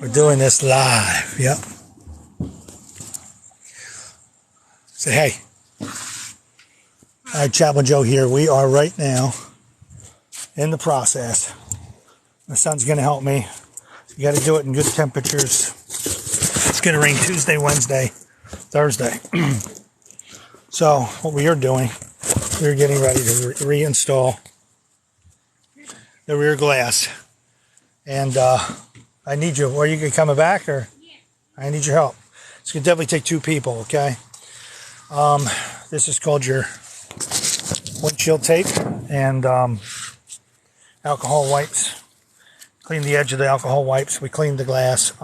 We're doing this live. Yep. Say hey. All right, Chaplain Joe here. We are right now in the process. My son's going to help me. You got to do it in good temperatures. It's going to rain Tuesday, Wednesday, Thursday. So what we are doing, we're getting ready to reinstall the rear glass. And I need you. Are you coming back, or? Yeah. I need your help. It's going to definitely take two people, okay? This is called your windshield tape and alcohol wipes. Clean the edge of the alcohol wipes. We cleaned the glass.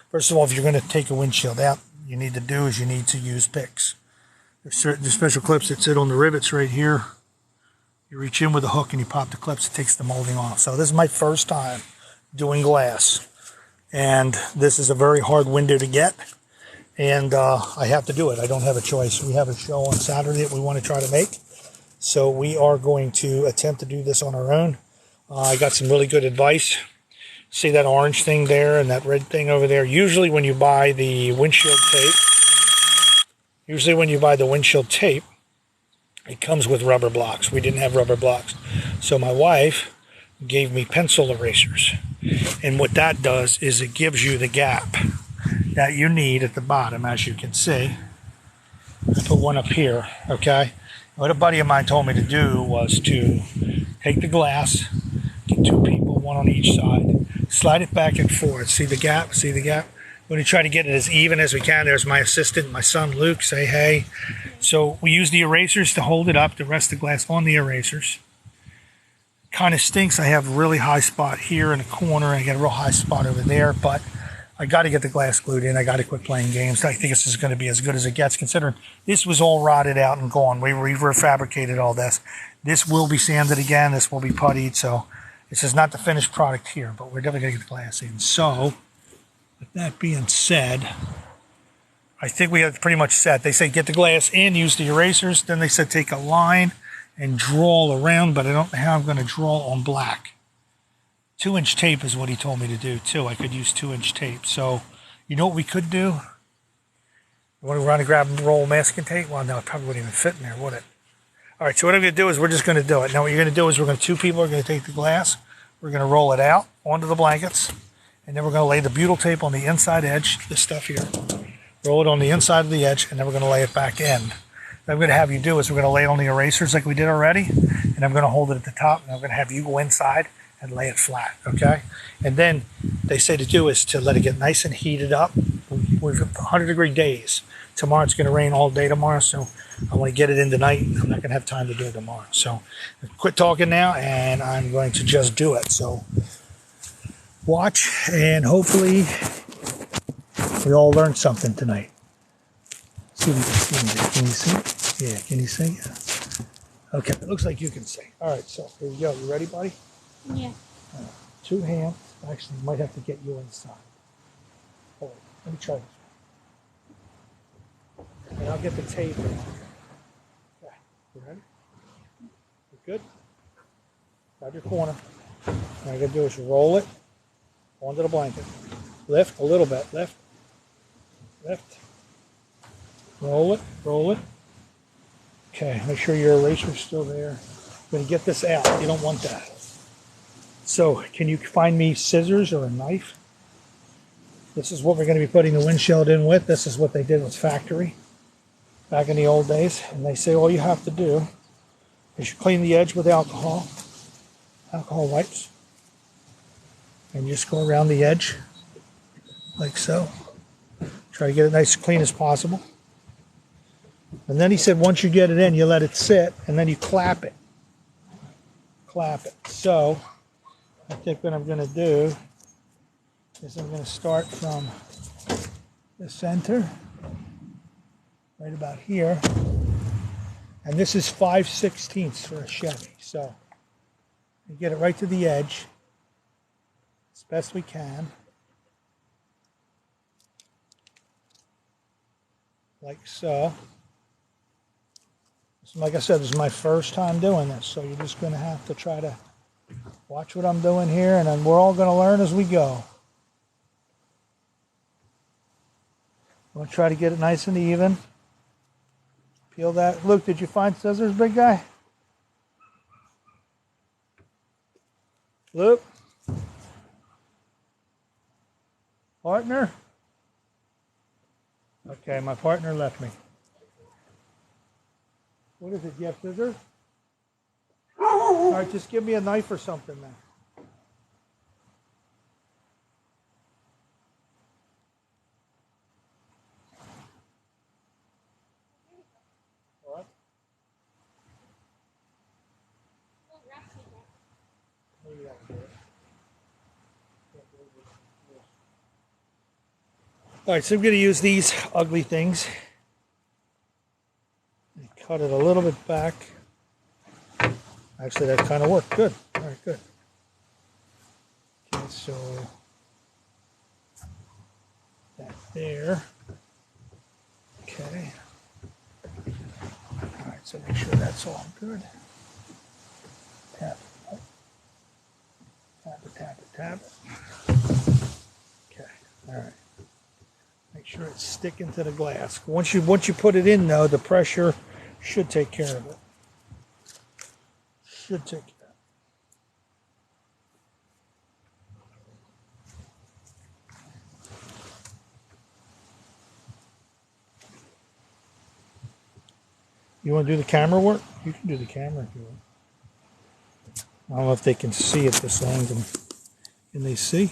First of all, if you're going to take a windshield out, you need to do is you need to use picks. There's special clips that sit on the rivets right here. You reach in with a hook and you pop the clips. It takes the molding off. So this is my first time doing glass, and this is a very hard window to get, and I have to do it. I don't have a choice. We have a show on Saturday that we want to try to make, so we are going to attempt to do this on our own. I got some really good advice. See that orange thing there and that red thing over there? Usually when you buy the windshield tape, it comes with rubber blocks. We didn't have rubber blocks. So my wife gave me pencil erasers. And what that does is it gives you the gap that you need at the bottom, as you can see. I put one up here, okay? What a buddy of mine told me to do was to take the glass, get two people, one on each side, slide it back and forth. See the gap? See the gap? We're going to try to get it as even as we can. There's my assistant, my son Luke. Say hey. So we use the erasers to hold it up, the rest of the glass on the erasers. Kind of stinks. I have a really high spot here in the corner. I got a real high spot over there, but I got to get the glass glued in. I got to quit playing games. I think this is going to be as good as it gets, considering this was all rotted out and gone. We refabricated all this. This will be sanded again. This will be puttied. So this is not the finished product here, but we're definitely going to get the glass in. So with that being said, I think we have it pretty much set. They say get the glass in, use the erasers. Then they said take a line and draw around, but I don't know how I'm going to draw on black. 2-inch tape is what he told me to do, too. I could use 2-inch tape. So, you know what we could do? You want to run and grab and roll masking tape? Well, no, it probably wouldn't even fit in there, would it? All right, so what I'm going to do is we're just going to do it. Now, what you're going to do is two people are going to take the glass. We're going to roll it out onto the blankets, and then we're going to lay the butyl tape on the inside edge, this stuff here. Roll it on the inside of the edge, and then we're going to lay it back in. What I'm going to have you do is we're going to lay it on the erasers like we did already, and I'm going to hold it at the top, and I'm going to have you go inside and lay it flat, okay? And then they say to do is to let it get nice and heated up. We're 100-degree days. Tomorrow it's going to rain all day tomorrow, so I want to get it in tonight. I'm not going to have time to do it tomorrow. So quit talking now, and I'm going to just do it. So watch, and hopefully we all learned something tonight. See if you can see. Can you see? Yeah, can you see? Okay, it looks like you can see. All right, so here we go. You ready, buddy? Yeah. Two hands. Actually, might have to get you inside. Hold on. Let me try this. And I'll get the tape. Okay. You ready? You good? Grab your corner. What I'm going to do is roll it onto the blanket. Lift a little bit. Lift. Lift. Roll it. Roll it. Okay. Make sure your eraser's still there. I'm going to get this out. You don't want that. So, can you find me scissors or a knife? This is what we're going to be putting the windshield in with. This is what they did with factory back in the old days. And they say all you have to do is you clean the edge with alcohol wipes. And you just go around the edge like so. Try to get it nice and clean as possible. And then he said once you get it in, you let it sit, and then you clap it. Clap it. So I think what I'm going to do is I'm going to start from the center, right about here. And this is 5/16 for a Chevy. So we get it right to the edge as best we can. Like so. Like I said, this is my first time doing this, so you're just going to have to try to watch what I'm doing here, and then we're all going to learn as we go. I'm going to try to get it nice and even. Peel that. Luke, did you find scissors, big guy? Luke? Partner? Okay, my partner left me. What is it? You have scissors? All right, just give me a knife or something then. What? All right, so I'm going to use these ugly things. Cut it a little bit back. Actually, that kind of worked. Good. All right, good. Okay, so that there. Okay. All right, so make sure that's all good. Tap it. Tap it, tap it, tap it. Okay, all right. Make sure it's sticking to the glass. Once you put it in, though, the pressure should take care of it. Should take care of it. You want to do the camera work? You can do the camera if you want. I don't know if they can see at this angle. Can they see?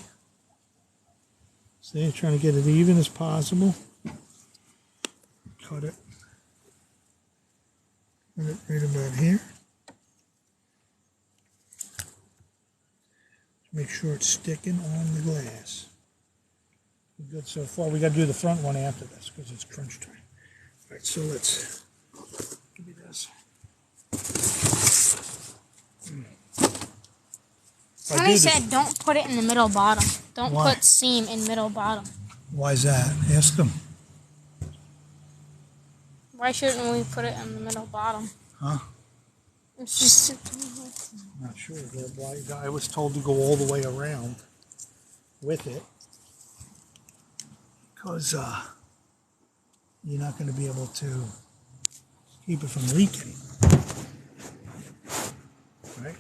See, trying to get it even as possible. Cut it. Cut it right about here. Make sure it's sticking on the glass. We're good so far. We got to do the front one after this because it's crunch time. All right, so let's give me this. Somebody said don't put it in the middle bottom. Don't Why? put seam in middle bottom. Why is that? Ask them. Why shouldn't we put it in the middle bottom? Huh? It's just... I'm not sure. Why? I was told to go all the way around with it because you're not going to be able to keep it from leaking. Right?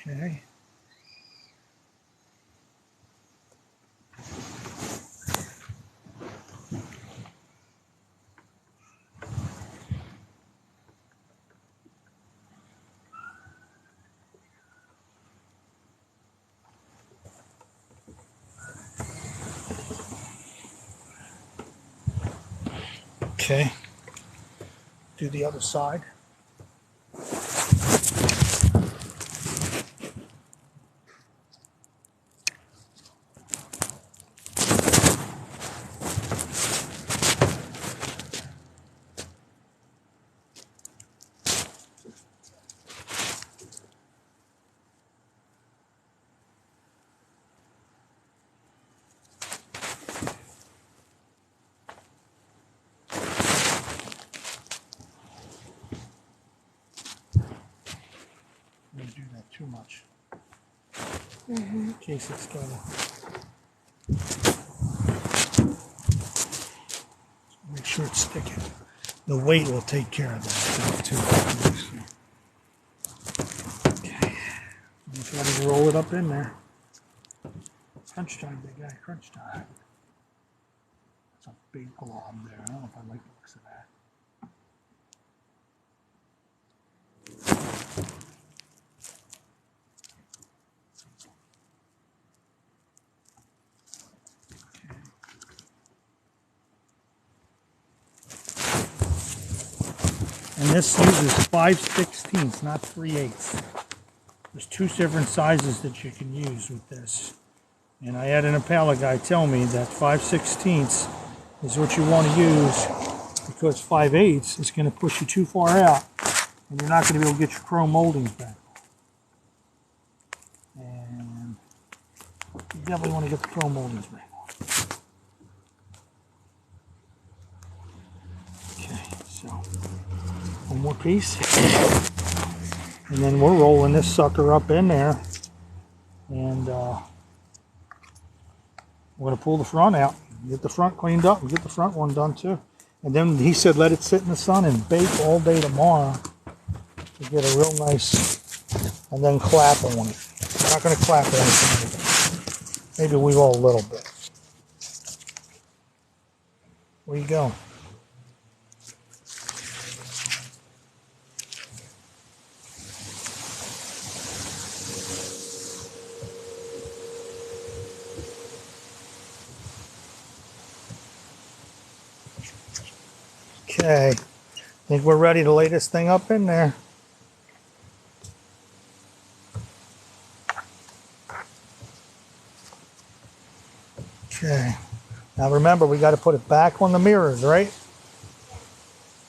Okay. Okay. Do the other side. Don't do that too much. In case it's got make sure it's sticking. The weight will take care of that stuff too. Okay. I'm trying to roll it up in there. Crunch time, big guy. Crunch time. That's a big glob there. I don't know if I like the looks of that. And this uses 5/16, not 3/8. There's two different sizes that you can use with this. And I had an Impala guy tell me that 5/16 is what you want to use because 5/8 is going to push you too far out And you're not going to be able to get your chrome moldings back. And you definitely want to get the chrome moldings back. Okay, so one more piece. And then we're rolling this sucker up in there. And we're going to pull the front out. Get the front cleaned up and get the front one done too. And then he said let it sit in the sun and bake all day tomorrow to get a real nice, and then clap on it. I'm not going to clap on it. Maybe we will a little bit. Where you going? Okay, I think we're ready to lay this thing up in there. Okay, now remember we got to put it back on the mirrors, right?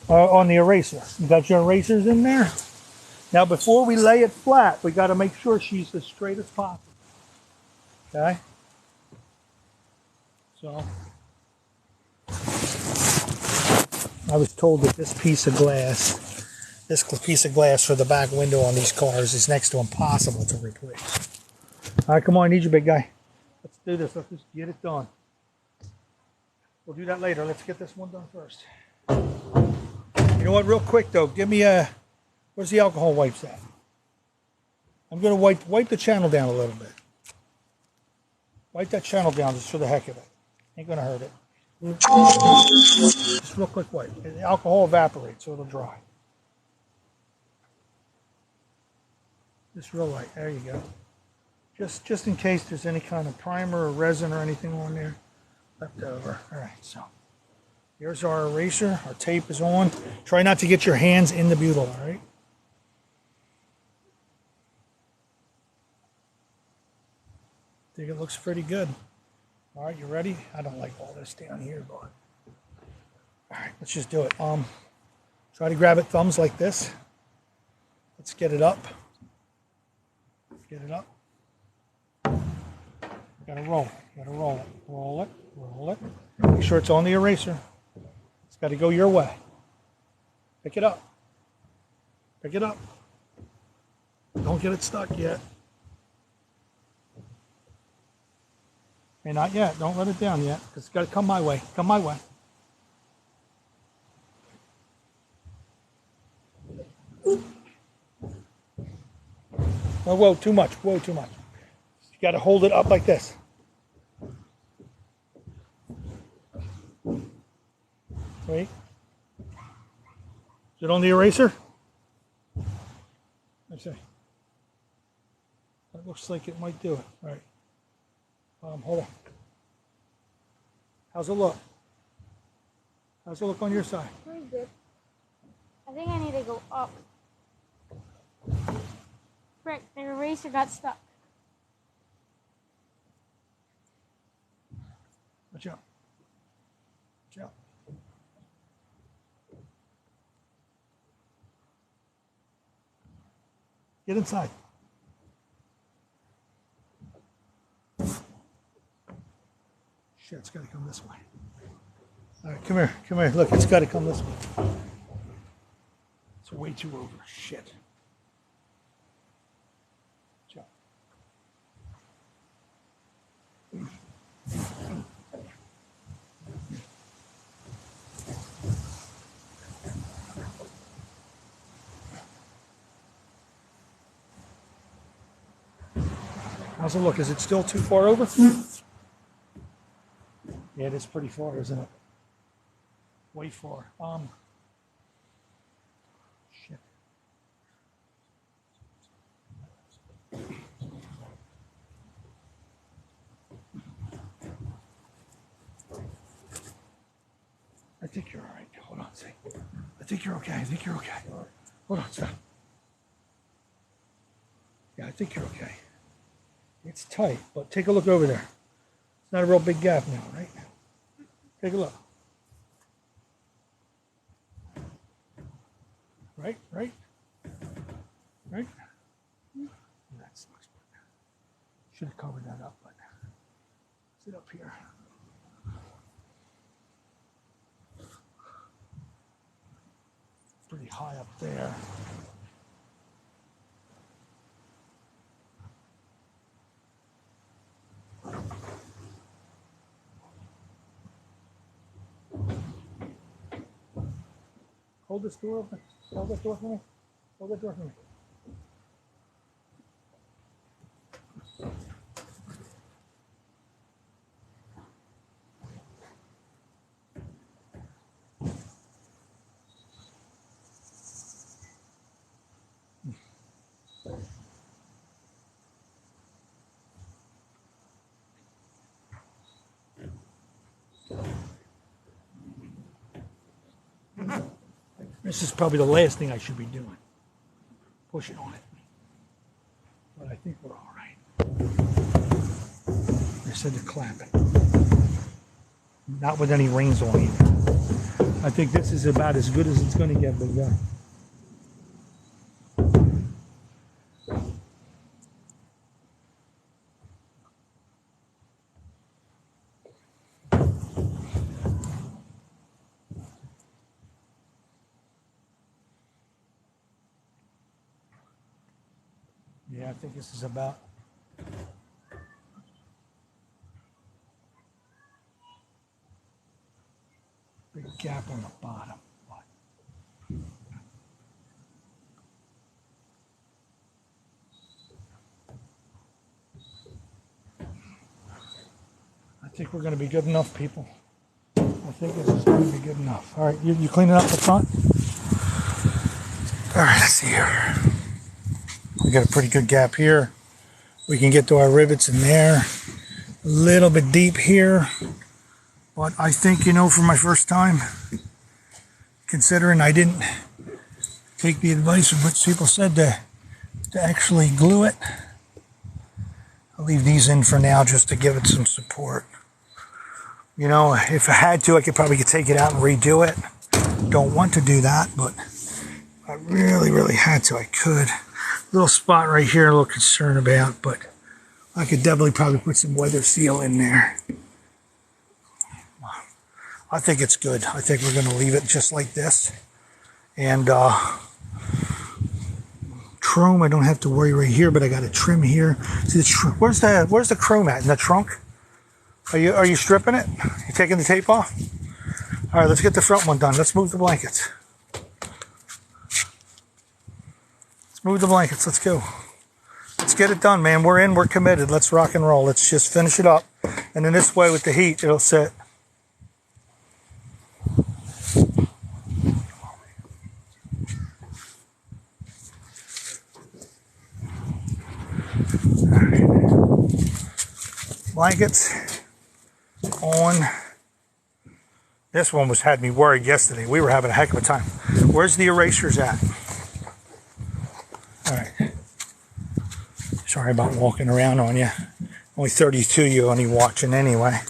On the eraser. You got your erasers in there? Now before we lay it flat, we got to make sure she's as straight as possible. Okay? So, I was told that this piece of glass for the back window on these cars is next to impossible to replace. All right, come on, I need you, big guy. Let's do this. Let's just get it done. We'll do that later. Let's get this one done first. You know what? Real quick though, give me a. Where's the alcohol wipes at? I'm gonna wipe the channel down a little bit. Wipe that channel down just for the heck of it. Ain't gonna hurt it. Just real quick wipe. The alcohol evaporates, so it'll dry. Just real light. There you go. Just in case there's any kind of primer or resin or anything on there left over. All right, so here's our eraser. Our tape is on. Try not to get your hands in the butyl, all right? I think it looks pretty good. All right, you ready? I don't like all this down here, but all right, let's just do it. Try to grab it thumbs like this. Let's get it up. Get it up. Gotta roll it. Gotta roll it. Roll it. Roll it. Make sure it's on the eraser. It's got to go your way. Pick it up. Pick it up. Don't get it stuck yet. Hey, not yet. Don't let it down yet. It's got to come my way. Come my way. Oh, whoa, too much. Whoa, too much. You got to hold it up like this. Wait. Is it on the eraser? Let's see. That looks like it might do it. All right. Hold on. How's it look? How's it look on your side? Pretty good. I think I need to go up. Frick, the eraser got stuck. Watch out. Watch out. Get inside. Shit, it's got to come this way. All right, come here. Come here. Look, it's got to come this way. It's way too over. Shit. Watch out. How's it look? Is it still too far over? Yeah, it is pretty far, isn't it? Way far. Shit. I think you're all right. Hold on, see. I think you're okay. I think you're okay. Hold on, stop. Yeah, I think you're okay. It's tight, but take a look over there. It's not a real big gap now, right? Take a look. Right, right. Right? That sucks. Should have covered that up, but sit up here. Pretty high up there. Hold this door open. Hold that door for me. Hold that door for me. This is probably the last thing I should be doing. Pushing on it. But I think we're all right. I said to clap it. Not with any reins on either. I think this is about as good as it's going to get, but yeah. Yeah, I think this is about big gap on the bottom. I think we're going to be good enough, people. I think this is going to be good enough. All right, you cleaning up the front? All right, let's see here. We got a pretty good gap here. We can get to our rivets in there. A little bit deep here. But I think, you know, for my first time, considering I didn't take the advice of what people said to actually glue it, I'll leave these in for now just to give it some support. You know, if I had to, I could probably take it out and redo it. Don't want to do that, but if I really had to, I could. Little spot right here, a little concerned about, but I could definitely probably put some weather seal in there. I think it's good. I think we're going to leave it just like this. And chrome, I don't have to worry right here, but I got a trim here. See where's the chrome at? In the trunk? Are you stripping it? You taking the tape off? All right, let's get the front one done. Let's move the blankets. Move the blankets. Let's go. Let's get it done, man. We're in. We're committed. Let's rock and roll. Let's just finish it up. And then this way with the heat, it'll sit. All right. Blankets on. This one had me worried yesterday. We were having a heck of a time. Where's the erasers at? All right. Sorry about walking around on you. Only 32 you only watching anyway.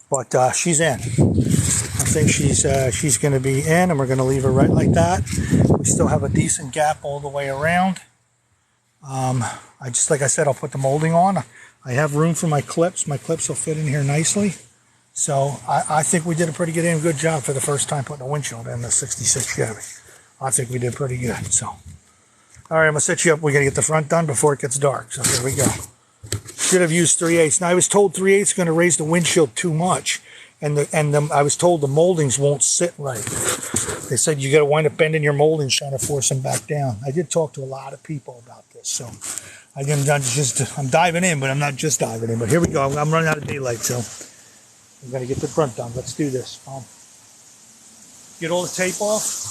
But she's in. I think she's going to be in, and we're going to leave her right like that. We still have a decent gap all the way around. Like I said, I'll put the molding on. I have room for my clips. My clips will fit in here nicely. So I think we did a pretty good job for the first time putting a windshield in the 66 Chevy. I think we did pretty good. So. All right, I'm going to set you up. We got to get the front done before it gets dark. So here we go. Should have used 3/8. Now, I was told 3/8 is going to raise the windshield too much. And I was told the moldings won't sit right. They said you got to wind up bending your moldings trying to force them back down. I did talk to a lot of people about this. So I'm diving in, but I'm not just diving in. But here we go. I'm running out of daylight, so I'm going to get the front done. Let's do this. Get all the tape off.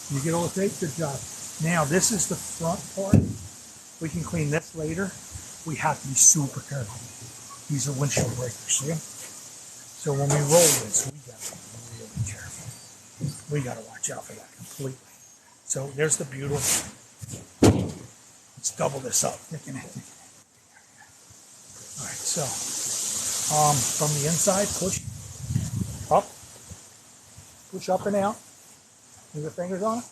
You get all the tape? Good job. Now, this is the front part. We can clean this later. We have to be super careful. These are windshield breakers, see? So when we roll this, we got to be really careful. We got to watch out for that completely. So there's the beautiful. Let's double this up. Thicken it. All right, so from the inside, push up. Push up and out. Move your fingers on it.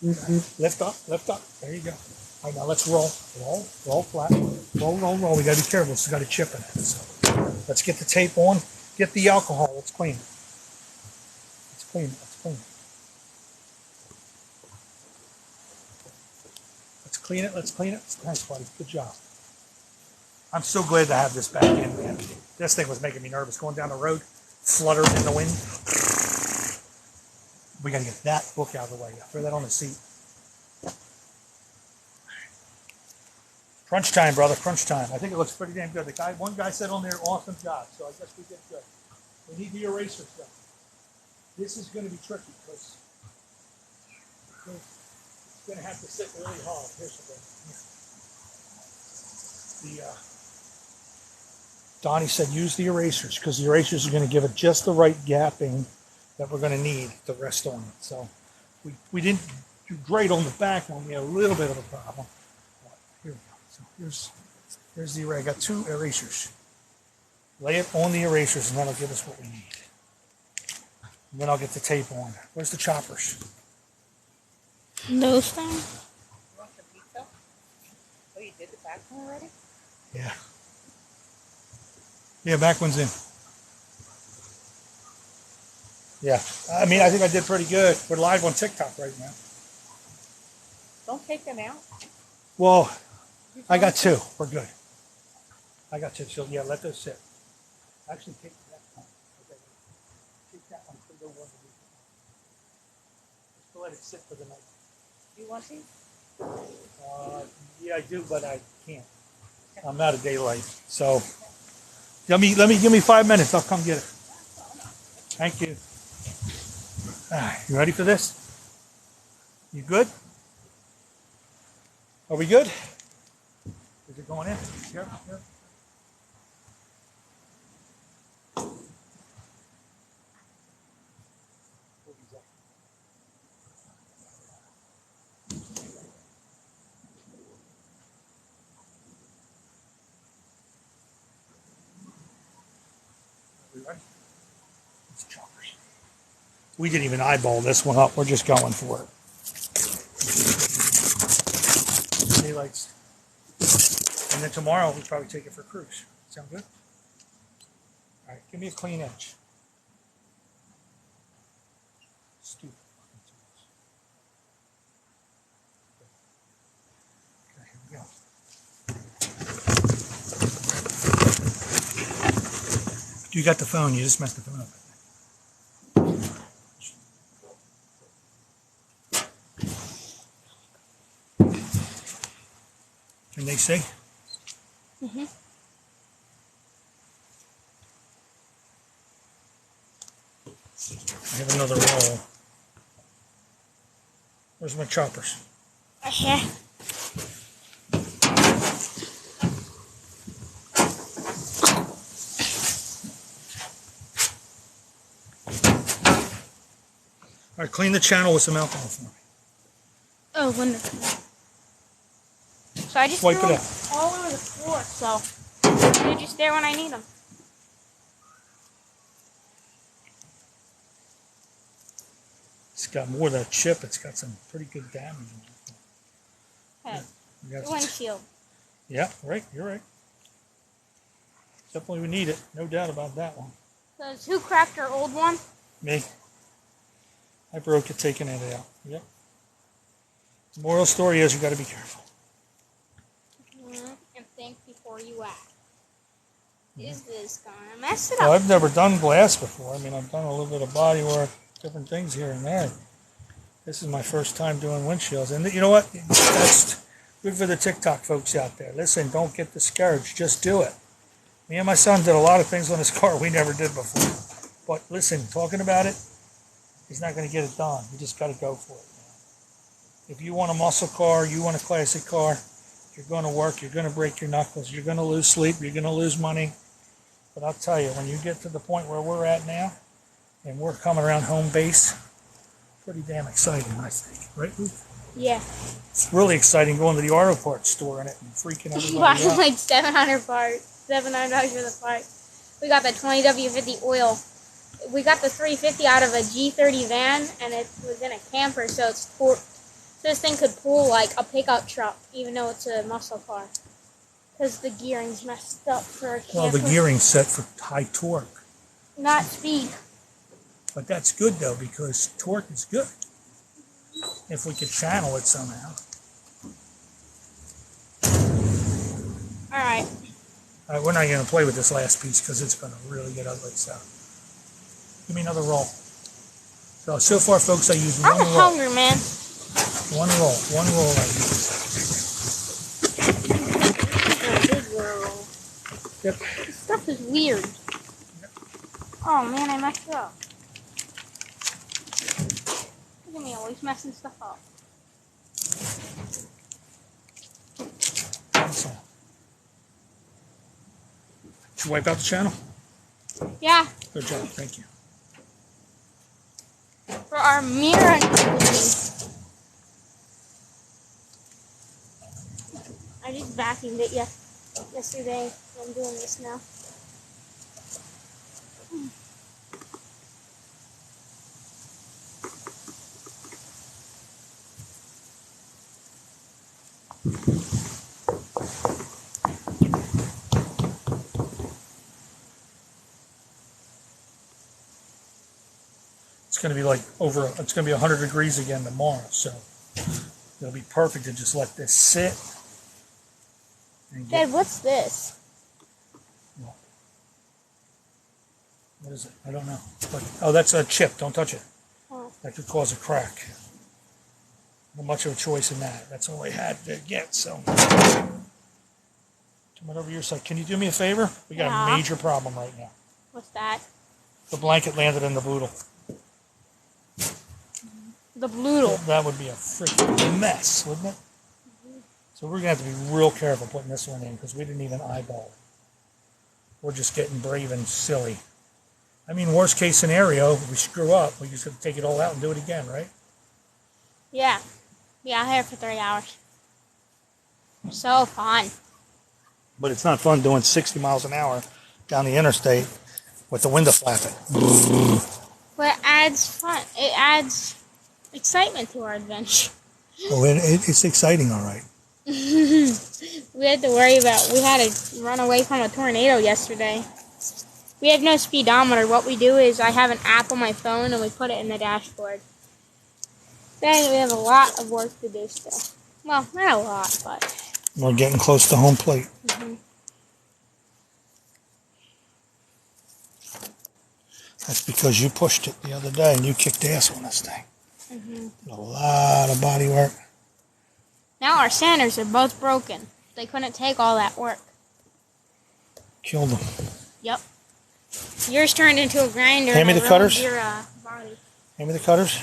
Lift up, lift up. There you go. All right, now let's roll. Roll flat. Roll. We gotta be careful. It's got a chip in it. So let's get the tape on. Get the alcohol. Let's clean it. Let's clean it. Let's clean it. Let's clean it. Let's clean it. Thanks, buddy. Good job. I'm so glad to have this back in, man. This thing was making me nervous. Going down the road, fluttering in the wind. We gotta get that book out of the way. Throw that on the seat. Crunch time, brother. Crunch time. I think it looks pretty damn good. One guy said on there, awesome job. So I guess we did good. We need the eraser stuff. This is going to be tricky because it's going to have to sit really hard. Here's the thing. Donnie said use the erasers because the erasers are going to give it just the right gapping that we're going to need the rest on it. So we didn't do great on the back one. We had a little bit of a problem. But here we go. So here's the eraser. I got 2 erasers. Lay it on the erasers and that'll give us what we need. And then I'll get the tape on. Where's the choppers? Those things? You want some pizza? Oh, you did the back one already? Yeah. Yeah, back one's in. Yeah. I mean, I think I did pretty good. We're live on TikTok right now. Don't take them out. Well, I got 2. We're good. I got 2. So, yeah, let those sit. Actually, take that one. Okay. Take that one. Put the one underneath it. Just to let it sit for the night. Do you want these? Yeah, I do, but I can't. I'm out of daylight. So, give me 5 minutes. I'll come get it. Thank you. All right, you ready for this? You good? Are we good? Is it going in? Here. We didn't even eyeball this one up. We're just going for it. Daylights. And then tomorrow we'll probably take it for a cruise. Sound good? All right, give me a clean edge. Stupid. Okay, here we go. You got the phone. You just messed the phone up. Can they see? Mm-hmm. I have another roll. Where's my choppers? Right here. All right, clean the channel with some alcohol for me. Oh, wonderful. So I just Wipe threw it them out. all over the floor, so they're just there when I need them. It's got more of that chip. It's got some pretty good damage. Hey, We got the windshield. Yeah, right. You're right. Definitely we need it. No doubt about that one. So who cracked our old one? Me. I broke it taking it out. Yep. The moral story is you got to be careful. And think before you act. Is this gonna mess it Well, up? I've never done glass before. I mean, I've done a little bit of body work, different things here and there. This is my first time doing windshields. And you know what? That's good for the TikTok folks out there. Listen, don't get discouraged. Just do it. Me and my son did a lot of things on this car we never did before. But listen, talking about it, he's not going to get it done. You just got to go for it. If you want a muscle car, you want a classic car, you're going to work, you're going to break your knuckles, you're going to lose sleep, you're going to lose money. But I'll tell you, when you get to the point where we're at now, and we're coming around home base, pretty damn exciting, I think. Right, Ruth? Yeah. It's really exciting going to the auto parts store in it and freaking everybody Buying out. like 700 parts, $700 for the part. We got the 20W50 oil. We got the 350 out of a G30 van, and it was in a camper, so it's torqued. So this thing could pull like a pickup truck, even though it's a muscle car. Because the gearing's messed up for a camper. Well, the gearing's set for high torque. Not speed. But that's good, though, because torque is good. If we could channel it somehow. Alright. All right, we're not going to play with this last piece because it's going to really get ugly. So, give me another roll. So far, folks, I used one I'm roll. hungry, man. One roll I used. Yep. This stuff is weird. Oh man, I messed it up. Look at me always messing stuff up. That's all. Did you wipe out the channel? Yeah, Good job, thank you. for our mirror cleaning. I just vacuumed it yesterday. I'm doing this now. It's going to be like it's going to be 100 degrees again tomorrow, so it'll be perfect to just let this sit. And Dad, what's this? What is it? I don't know. But, oh, that's a chip. Don't touch it. Oh. That could cause a crack. Not much of a choice in that. That's all I had to get, so. Come on over your side. Can you do me a favor? We got Yeah. a major problem right now. What's that? The blanket landed in the boodle. The bloodle. That would be a freaking mess, wouldn't it? So we're going to have to be real careful putting this one in because we didn't even eyeball it. We're just getting brave and silly. I mean, worst case scenario, if we screw up, we just have to take it all out and do it again, right? Yeah. Be out here for 3 hours. So fun. But it's not fun doing 60 miles an hour down the interstate with the window flapping. But it adds fun. It adds excitement to our adventure. Oh, it's exciting, all right. We had to worry about, we had to run away from a tornado yesterday. We have no speedometer. What we do is I have an app on my phone and we put it in the dashboard. Then we have a lot of work to do still. Well, not a lot, but. We're getting close to home plate. Mm-hmm. That's because you pushed it the other day and you kicked ass on this thing. Mm-hmm. Did a lot of body work. Now our sanders are both broken. They couldn't take all that work. Killed them. Yep. Yours turned into a grinder. Hand me and the I cutters. ruined your body. Hand me the cutters.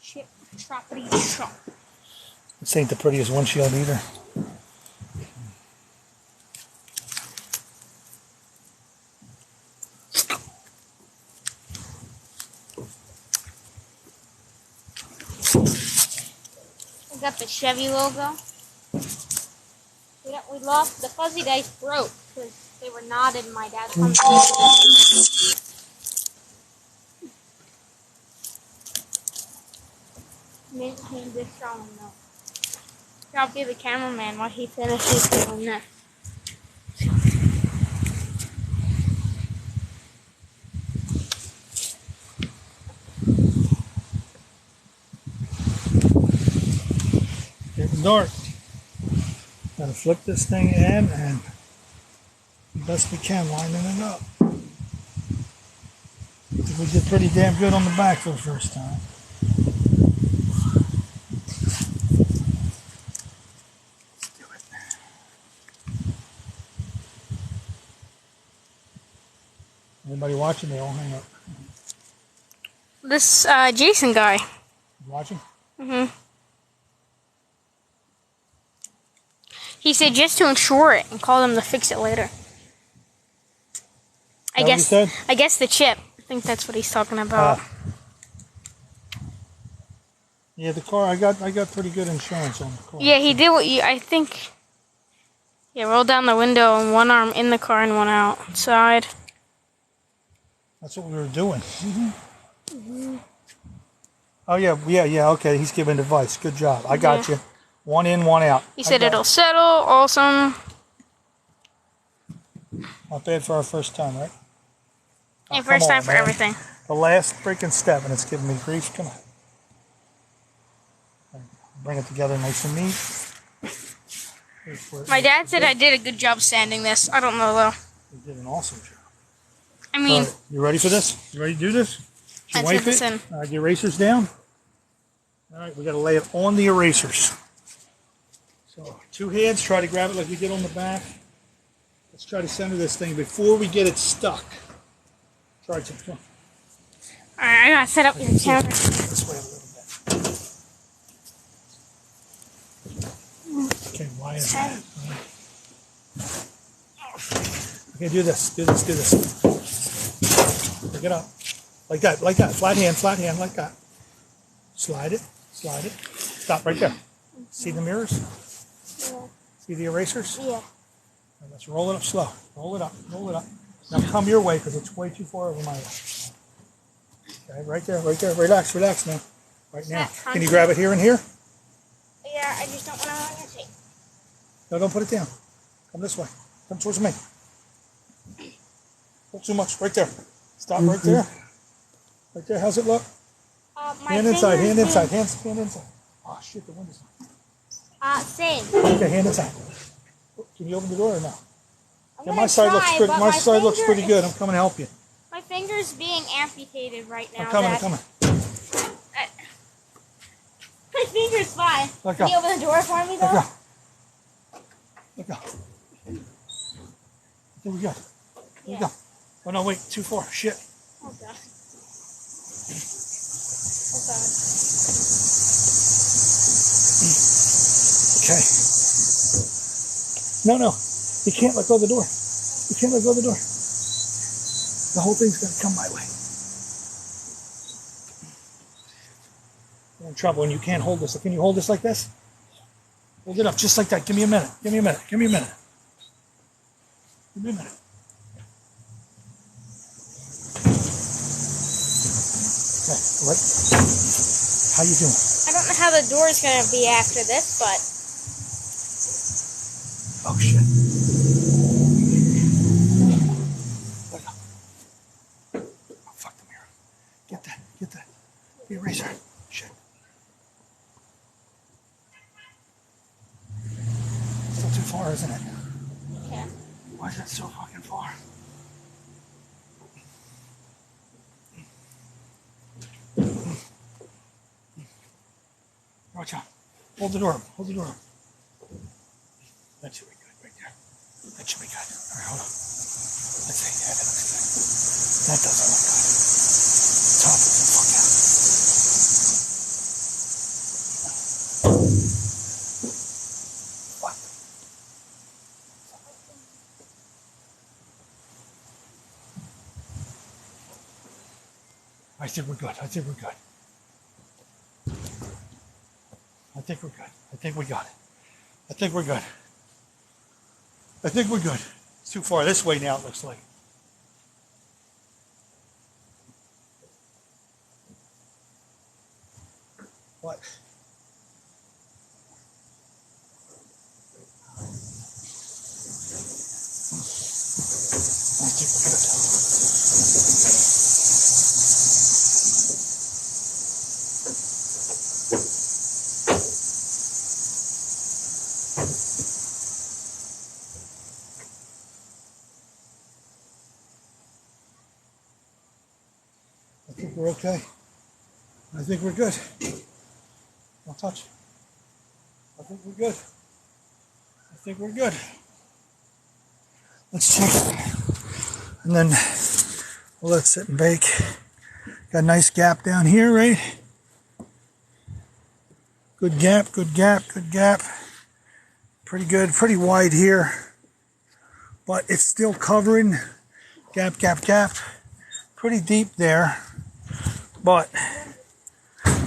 Chip, choppity chop. This ain't the prettiest windshield either. We got the Chevy logo. We lost, the fuzzy dice broke because they were knotted in my dad's company. Mint came this strong enough. Here, I'll be the cameraman while he finishes doing this. Getting dark. Gotta flip this thing in and the best we can lining it up. We did pretty damn good on the back for the first time. Let's do it. Anybody watching? They all hang up. This Jason guy. You watching? Mm-hmm. He said just to insure it and call them to fix it later. I That what he said? guess the chip. I think that's what he's talking about. Yeah, the car. I got pretty good insurance on the car. Yeah, he did what you. I think. Yeah, roll down the window and one arm in the car and one outside. That's what we were doing. Oh, yeah, okay. He's giving advice. Good job. I got you. One in, one out. He said it'll settle. Awesome. Not bad for our first time, right? And first time for everything. The last freaking step, and it's giving me grief. Come on. Bring it together nice and neat. My dad said I did a good job sanding this. I don't know, though. You did an awesome job. I mean... Right, you ready for this? You ready to do this? Did you wipe it? All right, the erasers down. All right, we got to lay it on the erasers. So, 2 hands, try to grab it like we did on the back. Let's try to center this thing before we get it stuck. Try to. Come on. Alright, I gotta set up your camera. This way a little bit. Okay, why is that? Okay, do this. Pick it up. Like that. Flat hand, like that. Slide it. Stop right there. See the mirrors? Yeah. See the erasers? Yeah. And let's roll it up slow. Roll it up. Now come your way because it's way too far over my way. Okay, right there. Relax now. Right now. Can you grab it here and here? Yeah, I just don't want to hang your tape. No, don't put it down. Come this way. Come towards me. Not too much. Right there. Stop right there. Right there. How's it look? Hand inside. Oh, shit, the window's on. Same. Okay, hand inside. Can you open the door or no? Yeah, my side looks pretty good. I'm coming to help you. My finger's being amputated right now. I'm coming. My finger's fine. Let Can go. you open the door for me, though? Let go. There we go. Oh, no, wait. Too far. Shit. Oh, God. Okay. No. You can't let go of the door. The whole thing's going to come my way. You're in trouble and you can't hold this. Can you hold this like this? Hold it up just like that. Give me a minute. Okay, right. How you doing? I don't know how the door's going to be after this, but... Oh, shit. Oh, fuck the mirror. Get that. The eraser. Shit. Still too far, isn't it? Yeah. Why is that so fucking far? Watch out. Hold the door up. That should be good right there. All right, hold on. Let's see. Yeah, that looks good. That doesn't look good. Top it the fuck out. What? I think we're good. I think we got it. I think we're good. It's too far this way now, it looks like. What? I think we're good. I think we're okay. I think we're good. Don't touch. I think we're good. Let's check it. And then we'll let it sit and bake. Got a nice gap down here, right? Good gap. Pretty good, pretty wide here. But it's still covering. Gap. Pretty deep there. But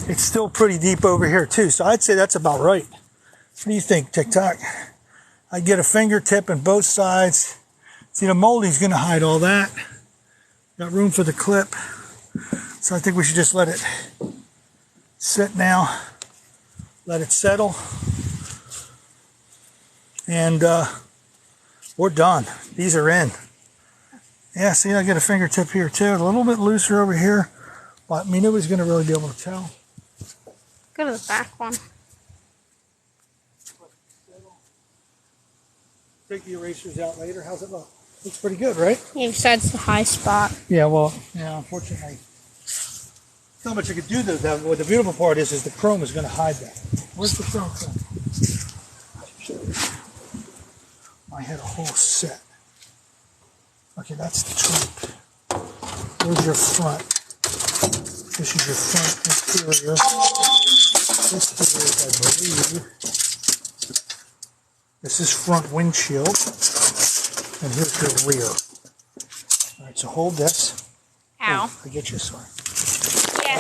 it's still pretty deep over here too. So I'd say that's about right. What do you think, TikTok? I'd get a fingertip on both sides. See, the moldy's going to hide all that. Got room for the clip. So I think we should just let it Sit now. Let it settle. And we're done. These are in. Yeah, see, I get a fingertip here too. A little bit looser over here. But I mean, nobody's going to really be able to tell. Go to the back one. Take the erasers out later. How's it look? Looks pretty good, right? Yeah, besides the high spot. Yeah, well, yeah, unfortunately. Not much I could do though. What the beautiful part is the chrome is going to hide that. Where's the chrome from? I had a whole set. Okay, that's the trunk. Where's your front? This is your front interior. This here is, I believe, this is front windshield. And here's your rear. All right, so hold this. Ow. Oh, I get you, sorry. Yeah.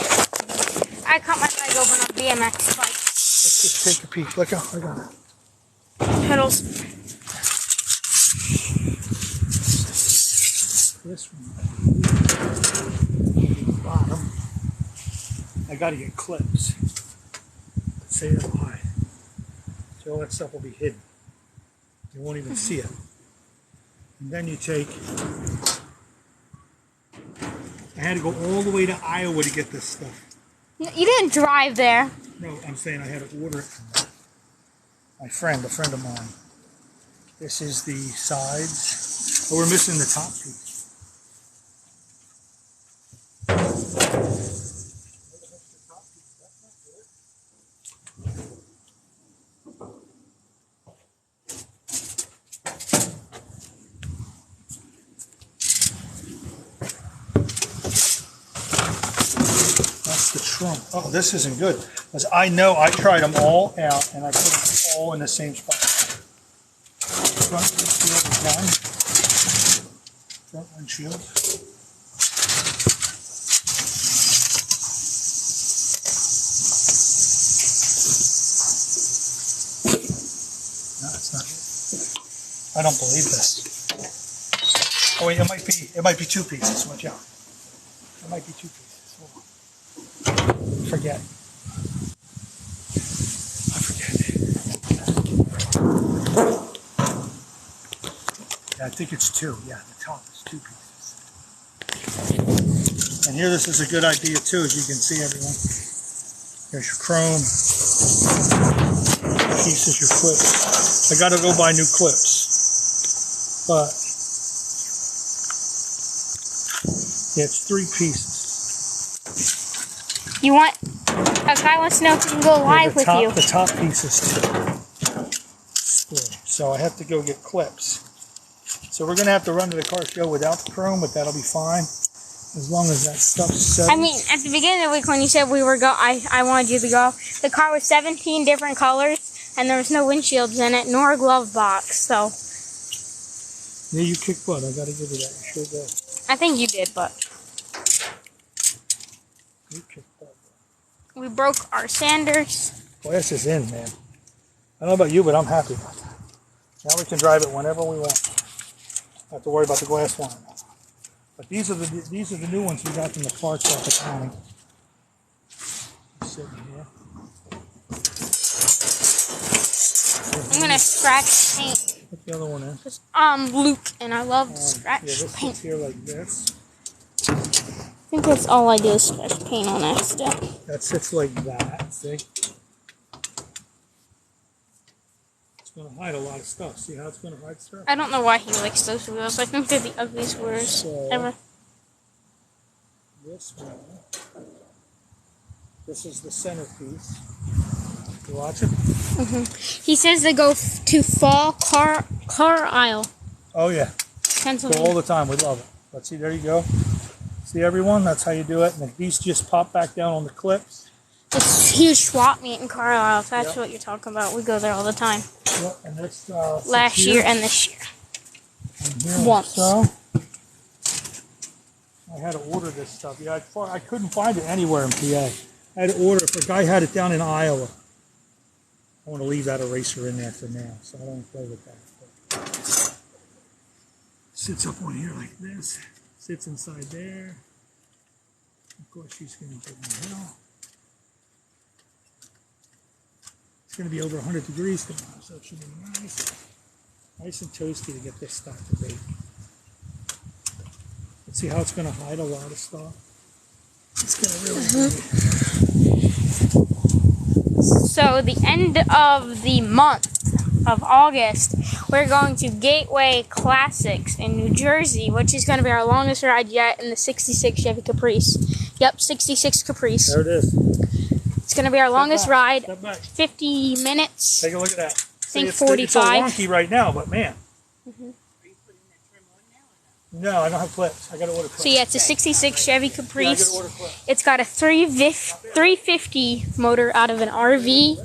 I caught my leg open on BMX bike. Let's just take a peek. Look out, I got it. Pedals. This one. Bottom. I got to get clips. Say that high. So all that stuff will be hidden. You won't even see it. And then you take. I had to go all the way to Iowa to get this stuff. You didn't drive there. No, I'm saying I had to order it from my friend, a friend of mine. This is the sides. Oh, we're missing the top piece. That's the trunk. Oh, this isn't good. Because I know I tried them all out and I put them all in the same spot. Front windshield is done. Front windshield. No, it's not. I don't believe this. Oh wait, it might be two pieces. Watch out. It might be two pieces. Hold on. Forget. I forget. Yeah, I think it's two. Yeah, the top is two pieces. And here, this is a good idea too, as you can see, everyone. Here's your chrome. Piece is your clips. I got to go buy new clips, but yeah, it's three pieces. You want? A guy wants to know if he can go live with you. The top piece is two. So I have to go get clips. So we're going to have to run to the car show without the chrome, but that'll be fine. As long as that stuff's set. I mean, at the beginning of the week when you said we were I wanted you to go, the car was 17 different colors, and there was no windshields in it, nor a glove box, so. Yeah, you kicked butt. I got to give you that. You sure did. I think you did, but. You kicked butt. We broke our sanders. Glass is in, man. I don't know about you, but I'm happy about that. Now we can drive it whenever we want. Don't have to worry about the glass one. But these are the new ones we got from the parts off the county. Sitting here. I'm gonna scratch paint. Put the other one in. I'm Luke, and I love to scratch Yeah, this paint. sits here like this. I think that's all I do is scratch paint on accident. That sits like that. See? It's going to hide a lot of stuff. See how it's going to hide stuff? I don't know why he likes those wheels. I think they're the ugliest wheels ever. This one. This is the centerpiece. You watch it? He says they go to Fall Carlisle, Oh, yeah. Go Pennsylvania. all the time. We love it. Let's see. There you go. See, everyone? That's how you do it. And these just pop back down on the clips. It's a huge swap meet in Carlisle, if that's Yep. what you're talking about. We go there all the time. Yep. And this, Last year and this year. and here once. So, I had to order this stuff. Yeah, I couldn't find it anywhere in PA. I had to order it. A guy had it down in Iowa. I want to leave that eraser in there for now, so I don't play with that. But sits up on here like this. Sits inside there. Of course, she's going to give me hell. going to be over 100 degrees tomorrow, so it should be nice and toasty to get this stuff to bake. Let's see how it's going to hide a lot of stuff. It's going to really So the end of the month of August, we're going to Gateway Classics in New Jersey, which is going to be our longest ride yet in the 66 Chevy Caprice. Yep, 66 Caprice. There it is. It's going to be our longest ride. Step back. 50 minutes. Take a look at that. I think it's 45. It's so wonky right now, but man. Are you putting that trim on now or No, I don't have clips. I got to order clips. So yeah, it's a 66 Chevy Yeah, I got Caprice. to order clips. It's got a 350 motor out of an RV.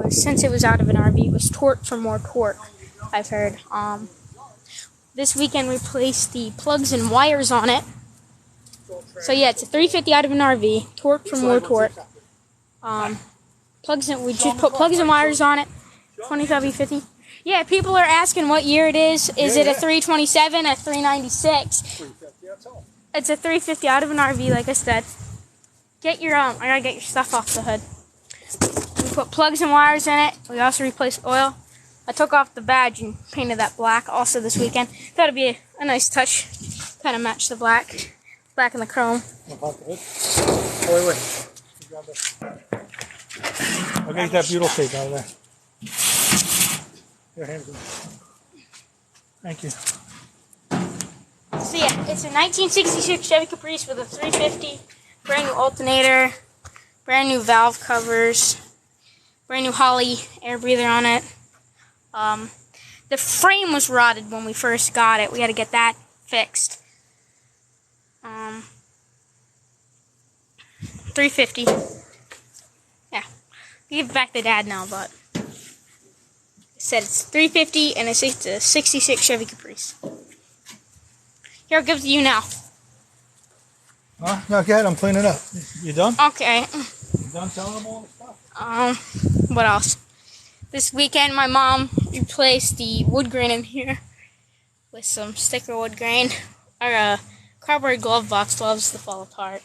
Since it was out of an RV, it was torqued for more torque, I've heard. This weekend we placed the plugs and wires on it. So yeah, it's a 350 out of an RV, torqued for more torque. We just put plugs and wires on it. 20W50. Yeah, people are asking what year it is. Is it a 327, a 396? It's a 350 out of an RV, like I said. Get your I gotta get your stuff off the hood. We put plugs and wires in it. We also replaced oil. I took off the badge and painted that black also this weekend. Thought it'd be a nice touch. Kind of match the black and the chrome. Oh, wait. I'll get that butyl tape out of there. Your hands. Thank you. So yeah, it's a 1966 Chevy Caprice with a 350, brand new alternator, brand new valve covers, brand new Holley air breather on it. The frame was rotted when we first got it. We had to get that fixed. 350. Yeah, give it back to Dad now, but it said it's 350 and it's a 66 Chevy Caprice. Here, I'll give it to you now. Huh? No, go ahead. I'm cleaning up. You done? Okay. You done telling them all the stuff? What else? This weekend, my mom replaced the wood grain in here with some sticker wood grain. Our cardboard glove box loves to fall apart.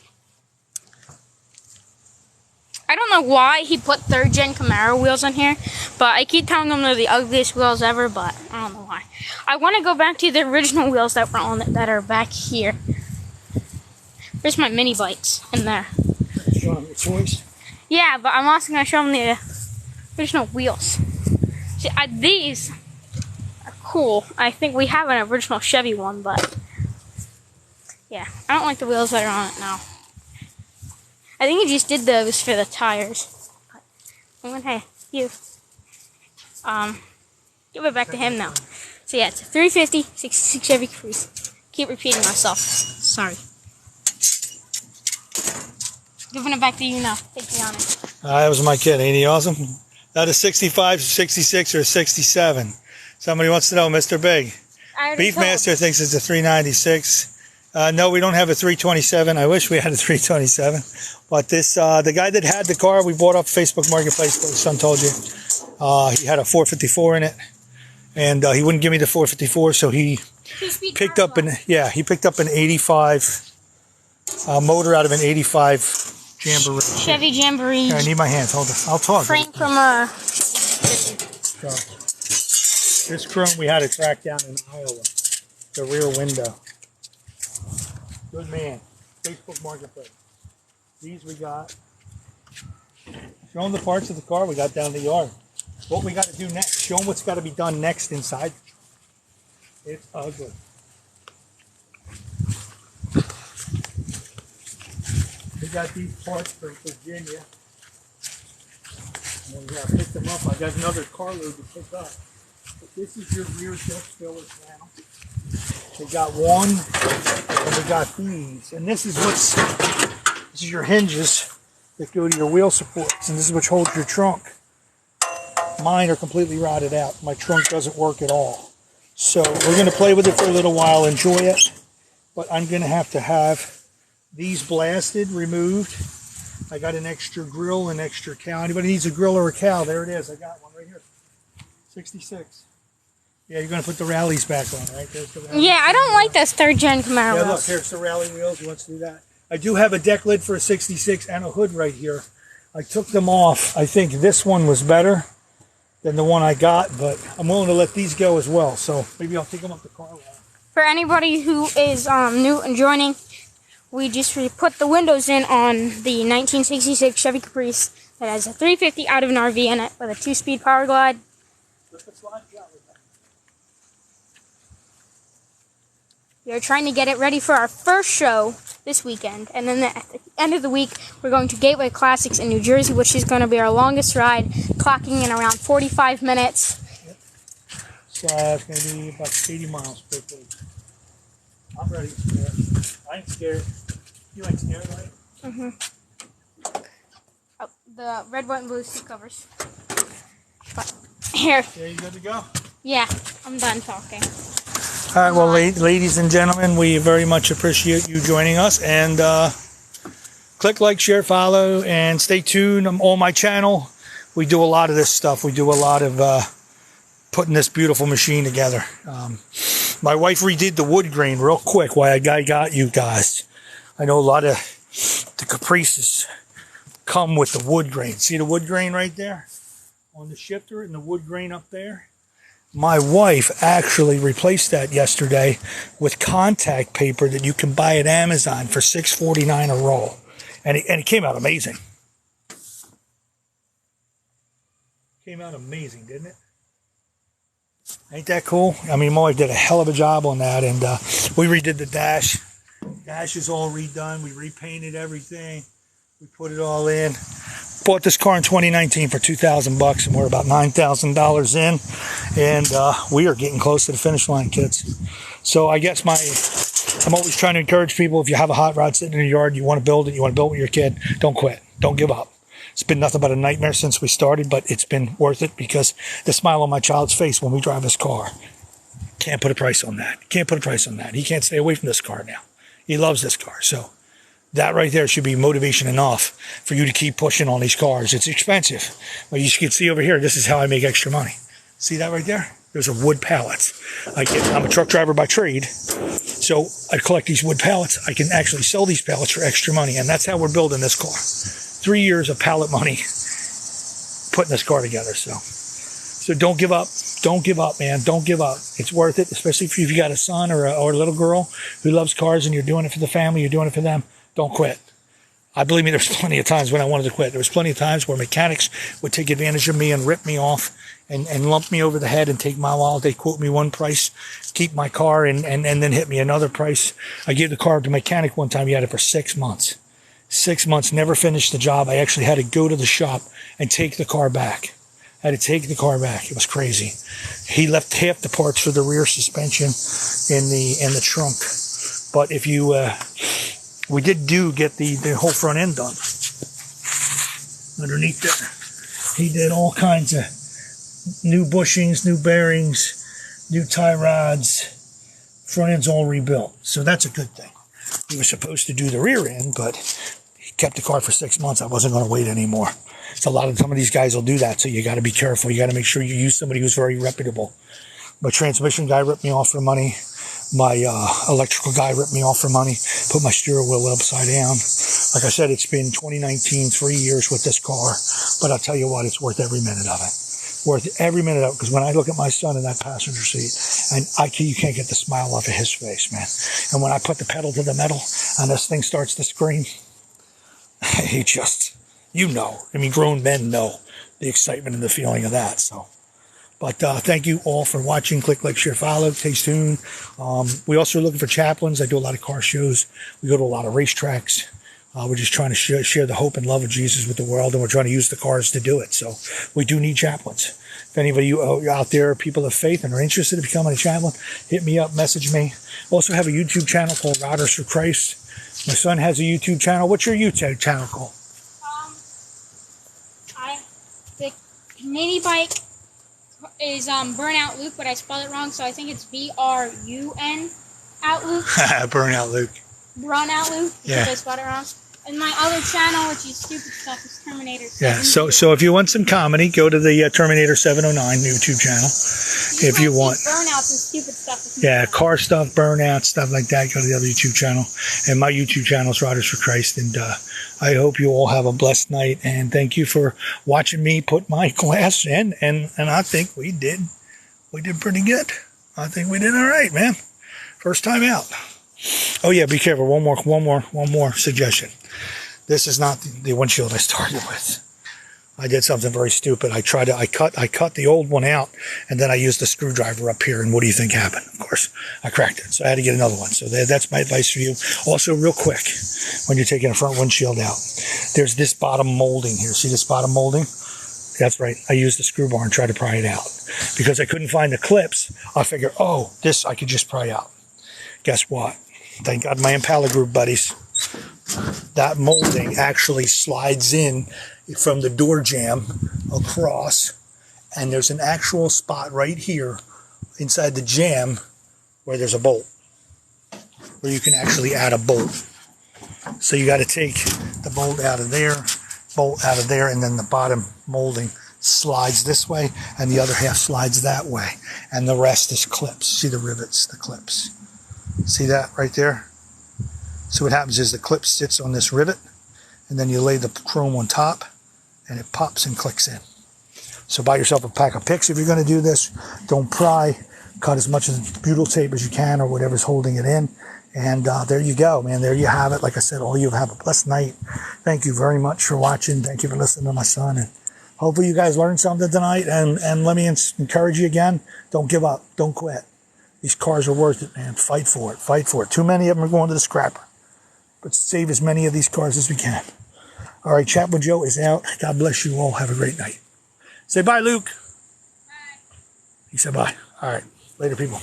I don't know why he put 3rd gen Camaro wheels on here, but I keep telling him they're the ugliest wheels ever, but I don't know why. I want to go back to the original wheels that were on it that are back here. There's my mini bikes in there. Show them your choice. Yeah, but I'm also going to show them the original wheels. See, these are cool. I think we have an original Chevy one, but yeah, I don't like the wheels that are on it now. I think he just did those for the tires. But I'm gonna, hey, you. Give it back to him now. So yeah, it's a 350, 66 Chevy Caprice. Keep repeating myself. Sorry. Giving it back to you now. Take the honor. That was my kid. Ain't he awesome? That a 65, 66, or a 67? Somebody wants to know, Mr. Big. Beefmaster thinks it's a 396. No, we don't have a 327. I wish we had a 327. But this, the guy that had the car we bought off Facebook Marketplace, what his son told you, he had a 454 in it. And he wouldn't give me the 454, so he picked up an 85 motor out of an 85 Jamboree. Chevy Jamboree. Here, I need my hands. Hold on. I'll talk. Frame from This chrome we had to track down in Iowa. The rear window. Good man. Facebook Marketplace. These we got. Show them the parts of the car we got down the yard. What we got to do next. Show them what's got to be done next inside. It's ugly. We got these parts from Virginia. And we gotta pick them up. I got another carload to pick up. But this is your rear depth fillers now. We got one, and we got these. And this is your hinges that go to your wheel supports. And this is what holds your trunk. Mine are completely rotted out. My trunk doesn't work at all. So we're gonna play with it for a little while, enjoy it. But I'm gonna have to have these blasted, removed. I got an extra grill, an extra cow. Anybody needs a grill or a cow? There it is. I got one right here. 66. Yeah, you're going to put the rallies back on, right? There's the rallies. Yeah, I don't like those 3rd gen Camaro Yeah, look, here's the rally wheels. You want to do that? I do have a deck lid for a 66 and a hood right here. I took them off. I think this one was better than the one I got, but I'm willing to let these go as well. So maybe I'll take them up the car line. For anybody who is new and joining, we just put the windows in on the 1966 Chevy Caprice that has a 350 out of an RV in it with a 2-speed power glide. We are trying to get it ready for our first show this weekend. And then at the end of the week, we're going to Gateway Classics in New Jersey, which is going to be our longest ride, clocking in around 45 minutes. Yep. So it's going to be about 80 miles per week. I'm ready for it. I ain't scared. You ain't scared, right? Mm-hmm. Oh, the red, white, and blue seat covers. But here. Yeah, you good to go? Yeah, I'm done talking. All right, well, ladies and gentlemen, we very much appreciate you joining us. And click like, share, follow, and stay tuned on my channel. We do a lot of this stuff. We do a lot of putting this beautiful machine together. My wife redid the wood grain real quick while I got you guys. I know a lot of the Caprices come with the wood grain. See the wood grain right there on the shifter and the wood grain up there? My wife actually replaced that yesterday with contact paper that you can buy at Amazon for $6.49 a roll. And it came out amazing. Came out amazing, didn't it? Ain't that cool? I mean, my wife did a hell of a job on that. And we redid the dash. Dash is all redone. We repainted everything. We put it all in. Bought this car in 2019 for $2,000 and we're about $9,000 in, and we are getting close to the finish line, kids. So I guess I'm always trying to encourage people, if you have a hot rod sitting in your yard, you want to build it, you want to build it with your kid, don't quit, don't give up. It's been nothing but a nightmare since we started, but it's been worth it because the smile on my child's face when we drive this car, can't put a price on that. Can't put a price on that. He can't stay away from this car now. He loves this car, so that right there should be motivation enough for you to keep pushing on these cars. It's expensive. But you can see over here, this is how I make extra money. See that right there? Those are wood pallets. I'm a truck driver by trade, so I collect these wood pallets. I can actually sell these pallets for extra money, and that's how we're building this car. 3 years of pallet money putting this car together. So don't give up. Don't give up, man. Don't give up. It's worth it, especially if you've got a son or a little girl who loves cars and you're doing it for the family, you're doing it for them. Don't quit. I believe me, there's plenty of times when I wanted to quit. There was plenty of times where mechanics would take advantage of me and rip me off and lump me over the head and take my wallet. They quote me one price, keep my car, and then hit me another price. I gave the car to a mechanic one time. He had it for 6 months. 6 months, never finished the job. I actually had to go to the shop and take the car back. I had to take the car back. It was crazy. He left half the parts for the rear suspension in the trunk. But if you... we did get the whole front end done. Underneath there, he did all kinds of new bushings, new bearings, new tie rods. Front end's all rebuilt, so that's a good thing. He was supposed to do the rear end, but he kept the car for 6 months. I wasn't going to wait anymore. So some of these guys will do that, so you got to be careful. You got to make sure you use somebody who's very reputable. My transmission guy ripped me off for money. My electrical guy ripped me off for money, put my steering wheel upside down. Like I said, it's been 2019, 3 years with this car, but I'll tell you what, it's worth every minute of it. Worth every minute of it, because when I look at my son in that passenger seat, and you can't get the smile off of his face, man. And when I put the pedal to the metal and this thing starts to scream, he just, I mean, grown men know the excitement and the feeling of that, so. But thank you all for watching. Click like, share, follow, stay tuned. We also are looking for chaplains. I do a lot of car shows. We go to a lot of racetracks. We're just trying to share the hope and love of Jesus with the world, and we're trying to use the cars to do it. So we do need chaplains. If anybody out there, people of faith, and are interested in becoming a chaplain, hit me up, message me. We also have a YouTube channel called Riders for Christ. My son has a YouTube channel. What's your YouTube channel called? The Canadian bike is Burnout Luke, but I spelled it wrong, so I think it's BRUN out Luke. Burnout Luke. Burnout Luke, because yeah. I spelled it wrong. And my other channel, which is stupid stuff, is Terminator 7. Yeah, so if you want some comedy, go to the Terminator 709 YouTube channel. If you want. Burnouts and stupid stuff. Yeah, car stuff, burnout, stuff like that, go to the other YouTube channel. And my YouTube channel is Riders for Christ. And I hope you all have a blessed night. And thank you for watching me put my glass in. And I think we did pretty good. I think we did all right, man. First time out. Oh yeah, be careful. One more suggestion. This is not the windshield I started with. I did something very stupid. I cut the old one out, and then I used a screwdriver up here, and what do you think happened? Of course, I cracked it. So I had to get another one. So that's my advice for you. Also, real quick, when you're taking a front windshield out, there's this bottom molding here. See this bottom molding? That's right. I used the screw bar and tried to pry it out. Because I couldn't find the clips, I figured, oh, this I could just pry out. Guess what? Thank God my Impala group buddies. That molding actually slides in from the door jamb across, and there's an actual spot right here inside the jamb where there's a bolt, where you can actually add a bolt. So you got to take the bolt out of there, and then the bottom molding slides this way, and the other half slides that way, and the rest is clips. See the rivets, the clips. See that right there? So what happens is the clip sits on this rivet, and then you lay the chrome on top, and it pops and clicks in. So buy yourself a pack of picks if you're going to do this. Don't pry. Cut as much of the butyl tape as you can, or whatever's holding it in. And there you go, man. There you have it. Like I said, all you have a blessed night. Thank you very much for watching. Thank you for listening to my son. And hopefully you guys learned something tonight. And let me encourage you again. Don't give up. Don't quit. These cars are worth it, man. Fight for it. Fight for it. Too many of them are going to the scrapper. But save as many of these cars as we can. All right, Chat with Joe is out. God bless you all. Have a great night. Say bye, Luke. Bye. He said bye. All right. Later, people.